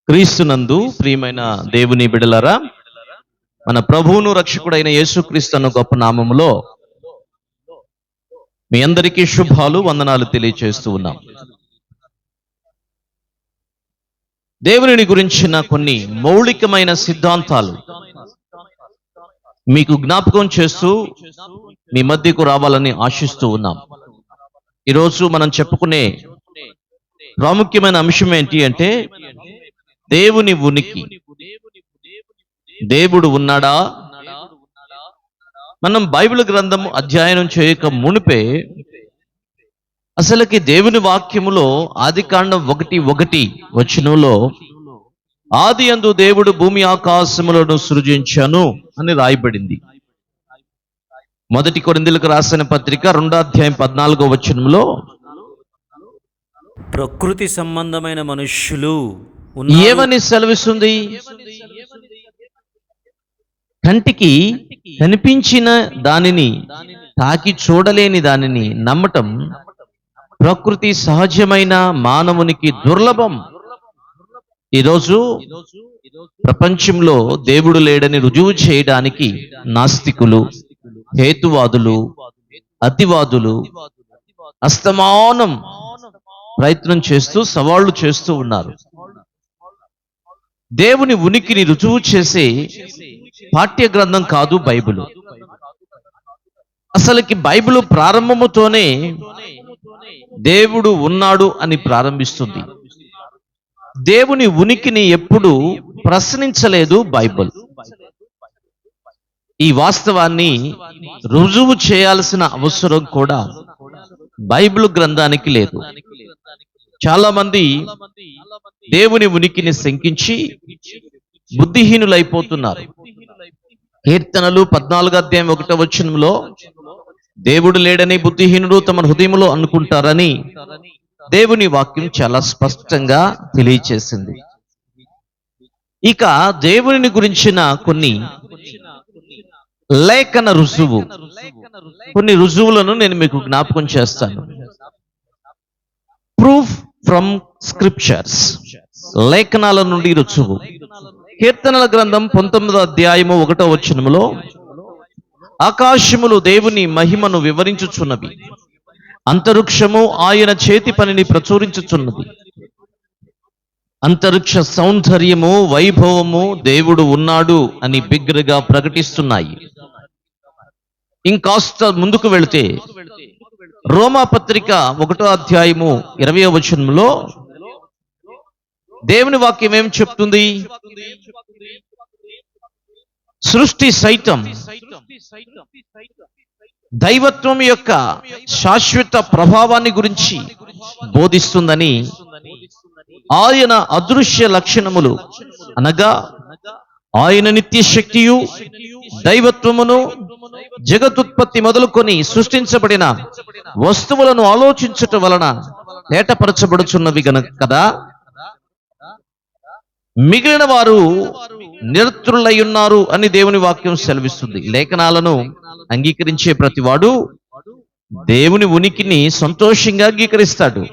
క్రీస్తునందు ప్రియమైన దేవుని బిడలారా, మన ప్రభువును రక్షకుడైన యేసుక్రీస్తు అన్న గొప్ప నామములో మీ అందరికీ శుభాలు వందనాలు తెలియచేస్తూ ఉన్నాం. దేవుని గురించిన కొన్ని మౌలికమైన సిద్ధాంతాలు మీకు జ్ఞాపకం చేస్తూ మీ మధ్యకు రావాలని ఆశిస్తూ ఉన్నాం. ఈరోజు మనం చెప్పుకునే ప్రాముఖ్యమైన అంశం ఏంటి అంటే దేవుని ఉనికి. దేవుడు ఉన్నాడా? మనం బైబిల్ గ్రంథం అధ్యయనం చేయక మునిపే అసలుకి దేవుని వాక్యములో ఆదికాండం 1:1 వచనంలో ఆది యందు దేవుడు భూమి ఆకాశములను సృజించెను అని రాయబడింది. మొదటి కొరింథీయులకు రాసిన పత్రిక 2:14 వచనంలో ప్రకృతి సంబంధమైన మనుష్యులు ఏమని సెలవిస్తుంది? కంటికి కనిపించిన దానిని తాకి చూడలేని దానిని నమ్మటం ప్రకృతి సహజమైన మానవునికి దుర్లభం. ఈరోజు ప్రపంచంలో దేవుడు లేడని రుజువు చేయడానికి నాస్తికులు, హేతువాదులు, అతివాదులు అస్తమానం ప్రయత్నం చేస్తూ సవాళ్లు చేస్తూ ఉన్నారు. దేవుని ఉనికిని రుజువు చేసే పాఠ్య గ్రంథం కాదు బైబిల్. అసలుకి బైబిల్ ప్రారంభముతోనే దేవుడు ఉన్నాడు అని ప్రారంభిస్తుంది. దేవుని ఉనికిని ఎప్పుడు ప్రశ్నించలేదు బైబిల్. ఈ వాస్తవాన్ని రుజువు చేయాల్సిన అవసరం కూడా బైబిల్ గ్రంథానికి లేదు. చాలా మంది దేవుని ఉనికిని శంకించి బుద్ధిహీనులైపోతున్నారు. కీర్తనలు 14:1 దేవుడు లేడని బుద్ధిహీనుడు తమ హృదయంలో అనుకుంటారని దేవుని వాక్యం చాలా స్పష్టంగా తెలియచేసింది. ఇక దేవుని గురించిన కొన్ని లేఖన రుజువు, కొన్ని రుజువులను నేను మీకు జ్ఞాపకం చేస్తాను. ప్రూఫ్ ఫ్రమ్ స్క్రిప్చర్స్, లేఖనాల నుండి రుజువు. కీర్తనల గ్రంథం 19:1 ఆకాశములు దేవుని మహిమను వివరించుచున్నవి, అంతరిక్షము ఆయన చేతి పనిని ప్రచురించుచున్నది. అంతరిక్ష సౌందర్యము, వైభవము దేవుడు ఉన్నాడు అని బిగ్గరగా ప్రకటిస్తున్నాయి. ఇంకాస్త ముందుకు వెళితే రోమా పత్రిక 1:20 దేవుని వాక్యం ఏం చెప్తుంది? సృష్టి సైతం దైవత్వం యొక్క శాశ్వత ప్రభావాన్ని గురించి బోధిస్తుందని, ఆయన అదృశ్య లక్షణములు అనగా ఆయన నిత్య శక్తియు దైవత్వమును జగతుత్పత్తి మొదలుకొని సృష్టించబడిన వస్తువులను ఆలోచించటం వలన తేటపరచబడుచున్నవి కదా. మిగిలిన వారు నిరతులై ఉన్నారు అని దేవుని వాక్యం సెలవిస్తుంది. లేఖనాలను అంగీకరించే ప్రతివాడు దేవుని ఉనికిని సంతోషంగా అంగీకరిస్తాడు.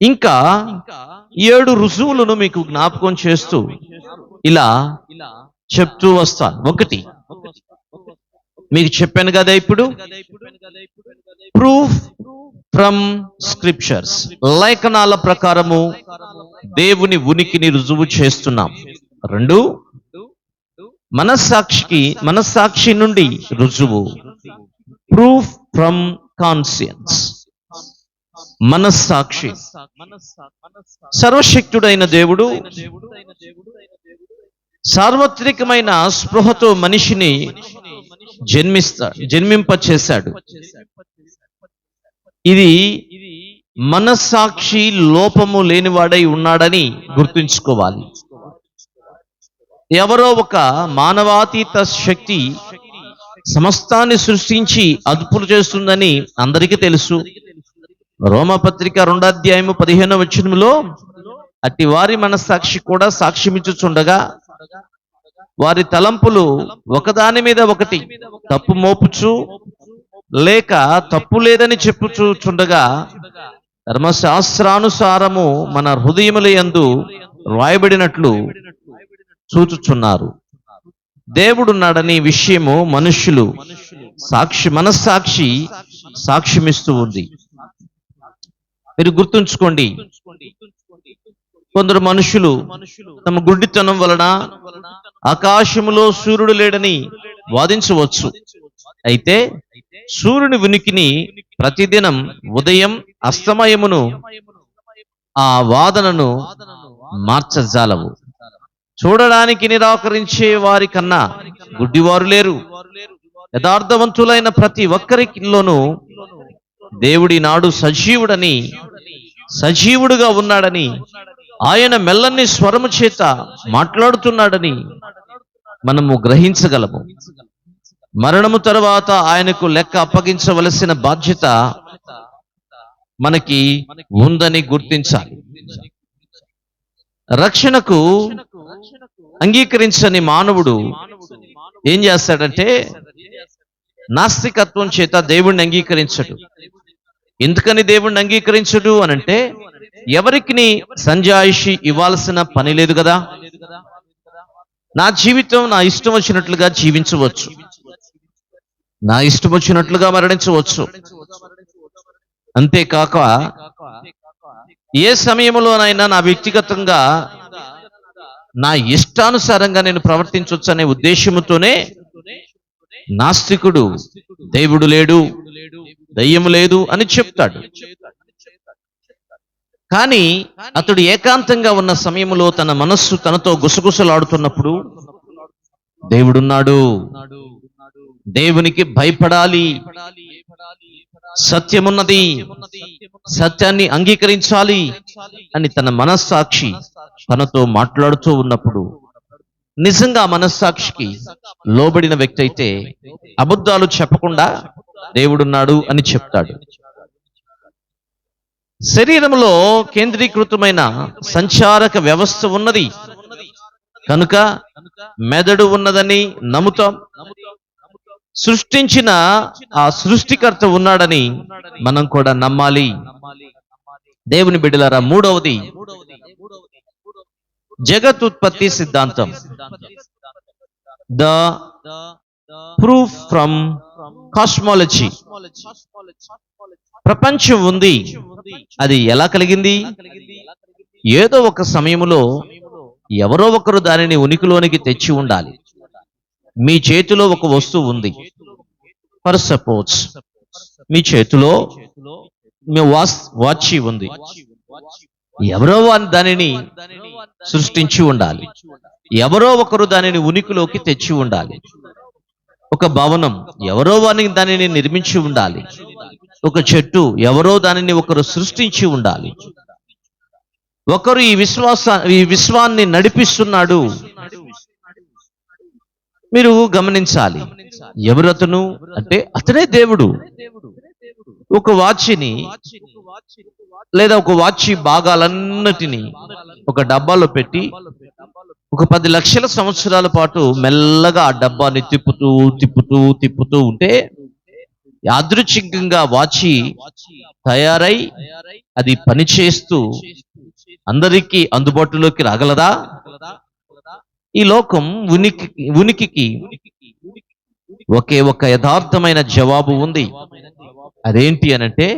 ఇంకా 7 రుజువులను మీకు జ్ఞాపకం చేస్తూ ఇలా చెప్తూ వస్తాను. 1 మీకు చెప్పాను కదా, ఇప్పుడు ప్రూఫ్ ఫ్రమ్ స్క్రిప్చర్స్, లేఖనాల ప్రకారము దేవుని ఉనికిని రుజువు చేస్తున్నాం. 2 మనస్సాక్షి నుండి రుజువు, ప్రూఫ్ ఫ్రమ్ కాన్షియన్స్. మనస్సాక్షి, సర్వశక్తుడైన దేవుడు సార్వత్రికమైన స్పృహతో మనిషిని జన్మింపచేశాడు. ఇది మనస్సాక్షి లోపము లేనివాడై ఉన్నాడని గుర్తుంచుకోవాలి. ఎవరో ఒక మానవాతీత శక్తి సమస్తాన్ని సృష్టించి అదుపులు చేస్తుందని అందరికీ తెలుసు. రోమపత్రిక 2:15 అట్టి వారి మనస్సాక్షి కూడా సాక్ష్యమిచ్చుచుండగా వారి తలంపులు ఒకదాని మీద ఒకటి తప్పు మోపుచు లేక తప్పు లేదని చెప్పుచుండగా ధర్మశాస్త్రానుసారము మన హృదయములయందు రాయబడినట్లు చూచుచున్నారు. దేవుడున్నాడని విషయము మనుష్యులు మనస్సాక్షి సాక్ష్యమిస్తూ ఉంది. మీరు గుర్తుంచుకోండి, కొందరు మనుషులు తమ గుడ్డితనం వలన ఆకాశములో సూర్యుడు లేడని వాదించవచ్చు. అయితే సూర్యుని ఉనికిని ప్రతిదినం ఉదయం అస్తమయమును ఆ వాదనను మార్చజాలవు. చూడడానికి నిరాకరించే వారి కన్నా గుడ్డివారు లేరు. యథార్థవంతులైన ప్రతి ఒక్కరిలోనూ దేవుడి నాడు సజీవుడుగా ఉన్నాడని, ఆయన మెల్లని స్వరము చేత మాట్లాడుతున్నాడని మనము గ్రహించగలము. మరణము తరువాత ఆయనకు లెక్క అప్పగించవలసిన బాధ్యత మనకి ఉందని గుర్తించాలి. రక్షణకు అంగీకరించని మానవుడు ఏం చేస్తాడంటే నాస్తికత్వం చేత దేవుణ్ణి అంగీకరించడు. ఎందుకని దేవుణ్ణి అంగీకరించడు అనంటే, ఎవరికి సంజాయిషి ఇవ్వాల్సిన పని లేదు కదా. నా జీవితం నా ఇష్టం వచ్చినట్లుగా జీవించవచ్చు, నా ఇష్టం వచ్చినట్లుగా మరణించవచ్చు. అంతేకాక ఏ సమయంలోనైనా నా వ్యక్తిగతంగా నా ఇష్టానుసారంగా నేను ప్రవర్తించవచ్చు అనే ఉద్దేశముతోనే నాస్తికుడు దేవుడు లేడు, దయ్యము లేదు అని చెప్తాడు. కానీ అతడు ఏకాంతంగా ఉన్న సమయంలో తన మనస్సు తనతో గుసగుసలాడుతున్నప్పుడు దేవుడున్నాడు, దేవునికి భయపడాలి, సత్యమున్నది, సత్యాన్ని అంగీకరించాలి అని తన మనస్సాక్షి తనతో మాట్లాడుతూ ఉన్నప్పుడు, నిజంగా మనస్సాక్షికి లోబడిన వ్యక్తి అయితే అబద్ధాలు చెప్పకుండా దేవుడున్నాడు అని చెప్తాడు. శరీరంలో కేంద్రీకృతమైన సంచారక వ్యవస్థ ఉన్నది కనుక మెదడు ఉన్నదని నమ్ముతాం. సృష్టించిన ఆ సృష్టికర్త ఉన్నాడని మనం కూడా నమ్మాలి. దేవుని బిడ్డలారా, మూడవది జగతుత్పత్తి సిద్ధాంతం, ద ప్రూఫ్ ఫ్రమ్ కాస్మాలజీ. ప్రపంచం ఉంది, అది ఎలా కలిగింది? ఏదో ఒక సమయంలో ఎవరో ఒకరు దానిని ఉనికిలోనికి తెచ్చి ఉండాలి. మీ చేతిలో ఒక వస్తువు ఉంది, ఫర్ సపోజ్ మీ చేతిలో మీ వాచ్ ఉంది. ఎవరో దానిని సృష్టించి ఉండాలి, ఎవరో ఒకరు దానిని ఉనికిలోకి తెచ్చి ఉండాలి. ఒక భవనం ఎవరో దానిని నిర్మించి ఉండాలి. ఒక చెట్టు ఎవరో దానిని ఒకరు సృష్టించి ఉండాలి. ఒకరు ఈ విశ్వాన్ని నడిపిస్తున్నాడు. మీరు గమనించాలి, ఎవరతను అంటే అతనే దేవుడు. ఒక వాచిని లేదా ఒక వాచి భాగాలన్నిటినీ ఒక డబ్బాలో పెట్టి ఒక 10 లక్షల సంవత్సరాల పాటు మెల్లగా ఆ డబ్బాని తిప్పుతూ తిప్పుతూ తిప్పుతూ ఉంటే యాదృచ్ఛికంగా వాచి తయారై అది పనిచేస్తూ అందరికీ అందుబాటులోకి రాగలదా? ఈ లోకం ఉనికికి ఒకే ఒక యథార్థమైన జవాబు ఉంది. అదేంటి అనంటే,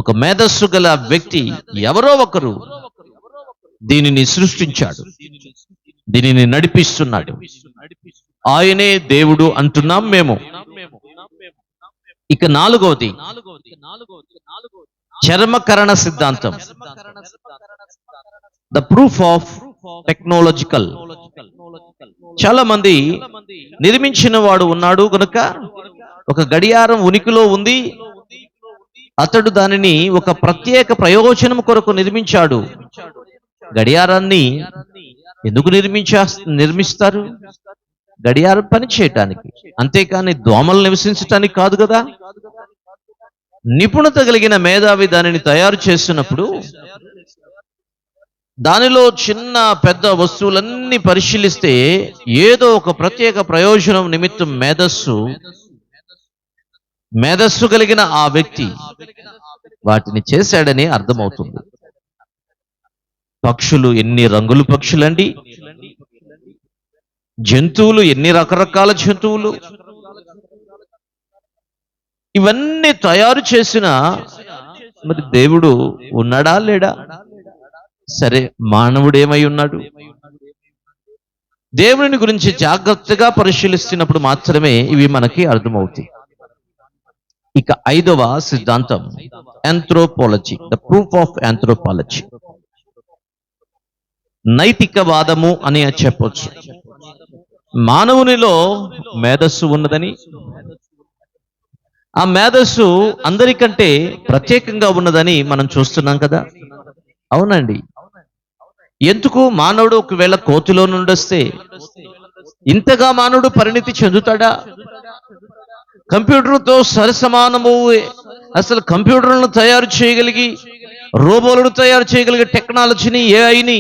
ఒక మేధస్సు గల వ్యక్తి ఎవరో ఒకరు దీనిని సృష్టించాడు, దీనిని నడిపిస్తున్నాడు. ఆయనే దేవుడు అంటున్నాం మేము. ఇక నాలుగవది చర్మకరణ సిద్ధాంతం, ద ప్రూఫ్ ఆఫ్ టెక్నాలజికల్. చాలా మంది నిర్మించిన వాడు ఉన్నాడు గనుక ఒక గడియారం ఉనికిలో ఉంది, అతడు దానిని ఒక ప్రత్యేక ప్రయోజనం కొరకు నిర్మించాడు. గడియారాన్ని ఎందుకు నిర్మిస్తారు? గడియారం పని చేయటానికి, అంతేకాని దోమలు నివసించటానికి కాదు కదా. నిపుణత కలిగిన మేధావి దానిని తయారు చేస్తున్నప్పుడు దానిలో చిన్న పెద్ద వస్తువులన్నీ పరిశీలిస్తే ఏదో ఒక ప్రత్యేక ప్రయోజనం నిమిత్తం మేధస్సు కలిగిన ఆ వ్యక్తి వాటిని చేశాడని అర్థమవుతుంది. పక్షులు ఎన్ని రంగుల పక్షులండి, జంతువులు ఎన్ని రకరకాల జంతువులు, ఇవన్నీ తయారు చేసిన మరి దేవుడు ఉన్నాడా లేడా? సరే, మానవుడు ఏమై ఉన్నాడు? దేవుని గురించి జాగ్రత్తగా పరిశీలిస్తున్నప్పుడు మాత్రమే ఇవి మనకి అర్థమవుతాయి. ఇక 5వ సిద్ధాంతం anthropology, the proof of anthropology, నైతికవాదము అని చెప్పొచ్చు. మానవునిలో మేధస్సు ఉన్నదని, ఆ మేధస్సు అందరికంటే ప్రత్యేకంగా ఉన్నదని మనం చూస్తున్నాం కదా. అవునండి. ఎందుకు మానవుడు ఒకవేళ కోతిలో నుండి వస్తే ఇంతగా మానవుడు పరిణితి చెందుతాడా? కంప్యూటర్తో సరిసమానము, అసలు కంప్యూటర్లను తయారు చేయగలిగి, రోబోలను తయారు చేయగలిగే టెక్నాలజీని, ఏఐని,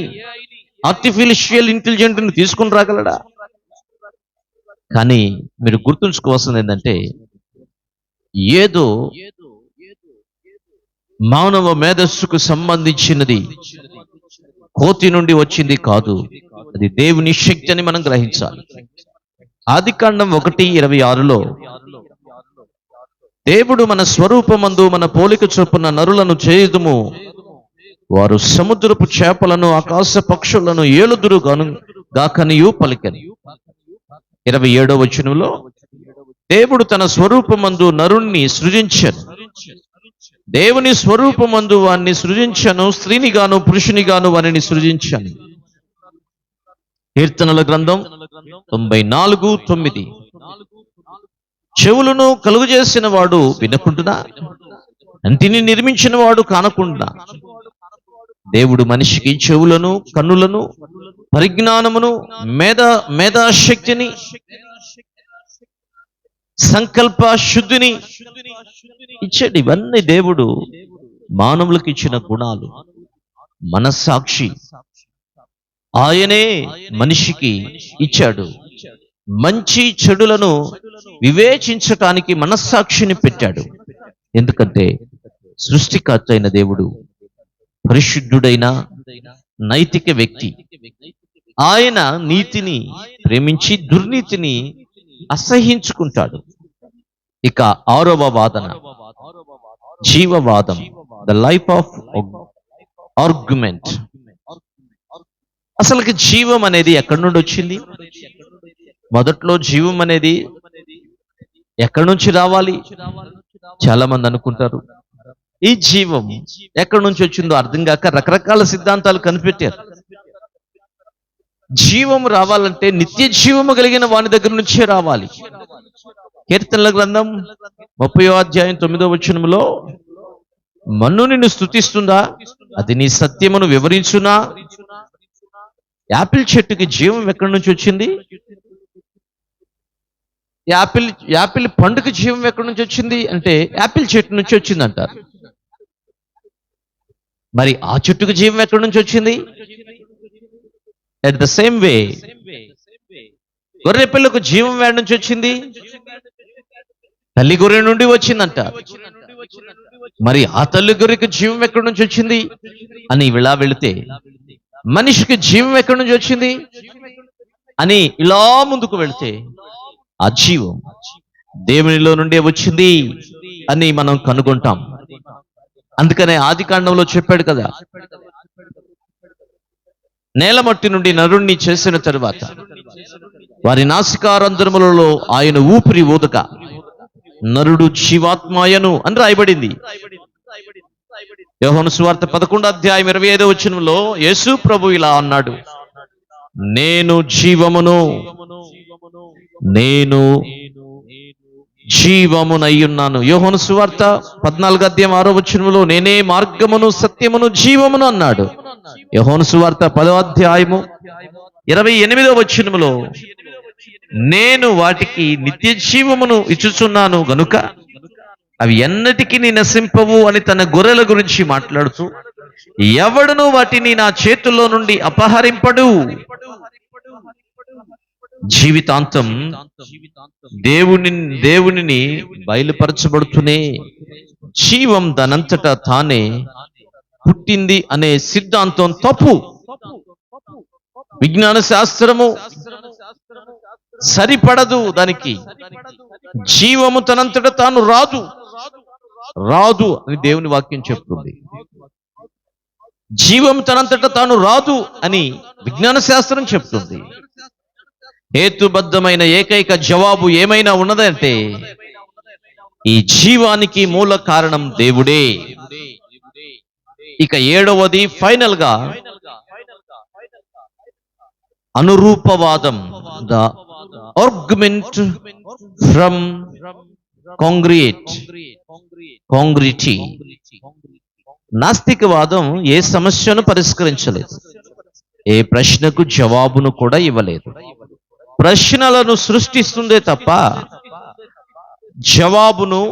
ఆర్టిఫిషియల్ ఇంటెలిజెంట్ని తీసుకుని రాగలడా? కానీ మీరు గుర్తుంచుకోవాల్సింది ఏంటంటే, ఏదో మానవ మేధస్సుకు సంబంధించినది కోతి నుండి వచ్చింది కాదు, అది దేవుని శక్తి అని మనం గ్రహించాలి. ఆదికాండం 1:26లో దేవుడు మన స్వరూపమందు మన పోలిక చొప్పున నరులను చేయుదుము, వారు సముద్రపు చేపలను ఆకాశ పక్షులను ఏలుదురు గాకనియు పలికెను. 27వ వచనంలో దేవుడు తన స్వరూపమందు నరుణ్ణి సృజించెను, దేవుని స్వరూపమందు వాణ్ణి సృజించను, స్త్రీనిగాను పురుషునిగాను వారిని సృజించను. కీర్తనల గ్రంథం 94:9. చెవులను కలుగు చేసిన వాడు వినకుండునా, అంటిని నిర్మించిన వాడు కానకుండా. దేవుడు మనిషికి చెవులను, కన్నులను, పరిజ్ఞానమును, మేధాశక్తిని, సంకల్ప శుద్ధిని ఇచ్చాడు. ఇవన్నీ దేవుడు మానవులకు ఇచ్చిన గుణాలు. మనస్సాక్షి ఆయనే మనిషికి ఇచ్చాడు. మంచి చెడులను వివేచించటానికి మనస్సాక్షిని పెట్టాడు. ఎందుకంటే సృష్టికర్త అయిన దేవుడు పరిశుద్ధుడైన నైతిక వ్యక్తి. ఆయన నీతిని ప్రేమించి దుర్నీతిని అసహించుకుంటాడు. ఇక 6వ వాదన జీవవాదం, ద లైఫ్ ఆఫ్ ఆర్గ్యుమెంట్. అసలుకి జీవం అనేది ఎక్కడి నుండి వచ్చింది? మొదట్లో జీవం అనేది ఎక్కడి నుంచి రావాలి? చాలా మంది అనుకుంటారు ఈ జీవం ఎక్కడి నుంచి వచ్చిందో అర్థం కాక రకరకాల సిద్ధాంతాలు కనిపెట్టారు. జీవం రావాలంటే నిత్య జీవము కలిగిన వాని దగ్గర నుంచే రావాలి. కీర్తనల గ్రంథం 30వ వచనంలో మన్ను నిన్ను స్తుతిస్తుందా, అది నీ సత్యమును వివరించునా? యాపిల్ చెట్టుకి జీవం ఎక్కడి నుంచి వచ్చింది? యాపిల్ పండుకి జీవం ఎక్కడి నుంచి వచ్చింది అంటే యాపిల్ చెట్టు నుంచి వచ్చింది అంటారు. మరి ఆ చెట్టుకు జీవం ఎక్కడి నుంచి వచ్చింది? అట్ ద సేమ్ వే గొర్రె పిల్లకు జీవం వేడి నుంచి వచ్చింది? తల్లి గొర్రె నుండి వచ్చిందంట. మరి ఆ తల్లి గొర్రెకి జీవం ఎక్కడి నుంచి వచ్చింది అని ఇలా వెళితే మనిషికి జీవం ఎక్కడి నుంచి వచ్చింది అని ఇలా ముందుకు వెళితే ఆ జీవం దేవునిలో నుండే వచ్చింది అని మనం కనుగొంటాం. అందుకనే ఆదికాండంలో చెప్పాడు కదా, నేలమట్టి నుండి నరుణ్ణి చేసిన తరువాత వారి నాసికారంధ్రములలో ఆయన ఊపిరి ఊదక నరుడు జీవాత్మాయను అని రాయబడింది. యోహాను సువార్త 11:25 వచనంలో యేసు ప్రభు ఇలా అన్నాడు, నేను జీవమును, నేను జీవమునయ్యున్నాను. యోహాను సువార్త 14:6 వచనంలో నేనే మార్గమును సత్యమును జీవమును అన్నాడు. యోహాను సువార్త 10:28 వచనములో నేను వాటికి నిత్య జీవమును ఇచ్చుచున్నాను గనుక అవి ఎన్నటికీ నశింపవు అని తన గొర్రెల గురించి మాట్లాడుతూ, ఎవడును వాటిని నా చేతుల్లో నుండి అపహరింపడు. జీవితాంతం దేవునిని బయలుపరచబడుతూనే జీవం దానంతటా తానే పుట్టింది అనే సిద్ధాంతం తప్పు. విజ్ఞాన శాస్త్రము సరిపడదు దానికి. జీవము తనంతట తాను రాదు అని దేవుని వాక్యం చెప్తుంది. జీవం తనంతట తాను రాదు అని విజ్ఞాన శాస్త్రం చెప్తుంది. హేతుబద్ధమైన ఏకైక జవాబు ఏమైనా ఉన్నదంటే ఈ జీవానికి మూల కారణం దేవుడే. ఇక ఏడవది ఫైనల్ గా అనురూపవాదం, ద ఆర్గ్యుమెంట్ ఫ్రమ్ కాంగ్రిటీ. నాస్తికవాదం ఏ సమస్యను పరిష్కరించలేదు, ఏ ప్రశ్నకు జవాబును కూడా ఇవ్వలేదు. ప్రశ్నలను సృష్టిస్తుందే తప్ప జవాబును,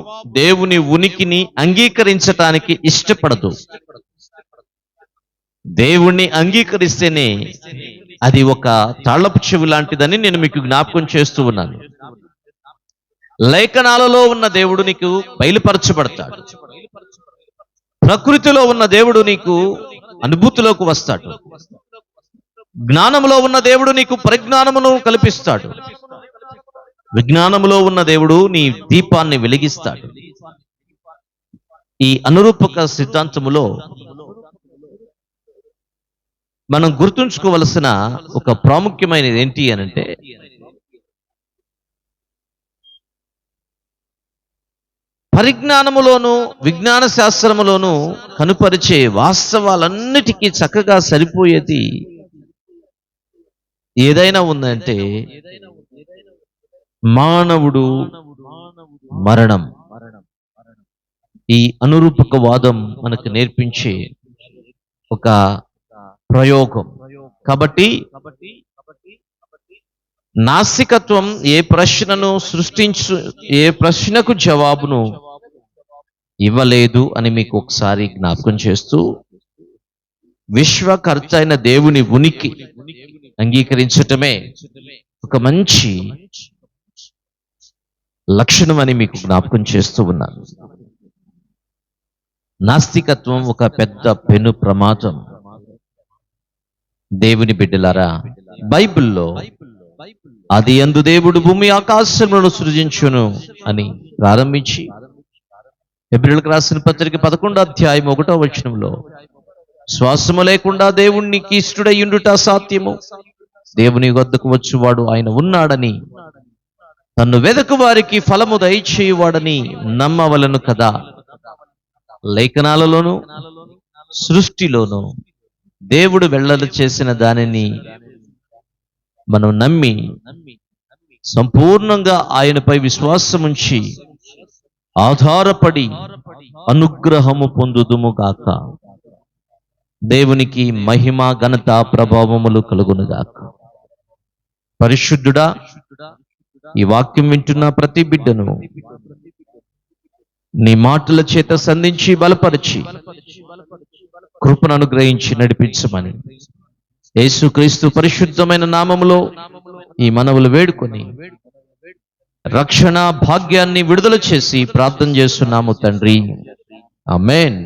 దేవుని ఉనికిని అంగీకరించటానికి ఇష్టపడదు. దేవుణ్ణి అంగీకరిస్తేనే అది ఒక తాళపు చెవి లాంటిదని నేను మీకు జ్ఞాపకం చేస్తూ ఉన్నాను. లేఖనాలలో ఉన్న దేవుడు నీకు బయలుపరచబడతాడు. ప్రకృతిలో ఉన్న దేవుడు నీకు అనుభూతిలోకి వస్తాడు. జ్ఞానంలో ఉన్న దేవుడు నీకు పరిజ్ఞానమును కల్పిస్తాడు. విజ్ఞానములో ఉన్న దేవుడు నీ దీపాన్ని వెలిగిస్తాడు. ఈ అనురూపక సిద్ధాంతములో మనం గుర్తుంచుకోవలసిన ఒక ప్రాముఖ్యమైనది ఏంటి అనంటే, పరిజ్ఞానములోను విజ్ఞాన శాస్త్రములోను కనుపరిచే వాస్తవాలన్నిటికీ చక్కగా సరిపోయేది ఏదైనా ఉందంటే మానవుడు మరణం. ఈ అనురూపకవాదం మనకు నేర్పించే ఒక ప్రయోగం. కాబట్టి నాస్తికత్వం ఏ ప్రశ్నకు జవాబును ఇవ్వలేదు అని మీకు ఒకసారి జ్ఞాపకం చేస్తూ, విశ్వకర్త అయిన దేవుని ఉనికి అంగీకరించటమే ఒక మంచి లక్షణం అని మీకు జ్ఞాపకం చేస్తూ ఉన్నాను. నాస్తికత్వం ఒక పెద్ద పెను ప్రమాదం. దేవుని బిడ్డలారా, బైబిల్లో ఆది యందు దేవుడు భూమి ఆకాశములను సృజించును అని ప్రారంభించి హెబ్రీయులకు రాసిన పత్రిక 11వ అధ్యాయం 1వ వచనంలో శ్వాసము లేకుండా దేవునికి ఇష్టడయ్యుండుట అసాధ్యము, దేవుని వద్దకు వచ్చువాడు ఆయన ఉన్నాడని, తన్ను వెదకు వారికి ఫలము దయచేయువాడని నమ్మవలను కదా. లేఖనాలలోను సృష్టిలోను దేవుడు వెల్లడి చేసిన దానిని మనం నమ్మి సంపూర్ణంగా ఆయనపై విశ్వాసం ఉంచి ఆధారపడి అనుగ్రహము పొందుదుముగాక. దేవునికి మహిమ ఘనత ప్రభావములు కలుగునుగాక. పరిశుద్ధుడా, ఈ వాక్యం వింటున్న ప్రతి బిడ్డను నీ మాటల చేత సంధించి బలపరిచి కృపను అనుగ్రహించి నడిపించమని యేసుక్రీస్తు పరిశుద్ధమైన నామములో ఈ మనవులు వేడుకొని రక్షణ భాగ్యాన్ని విడుదల చేసి ప్రార్థన చేస్తున్నాము తండ్రి. ఆమేన్.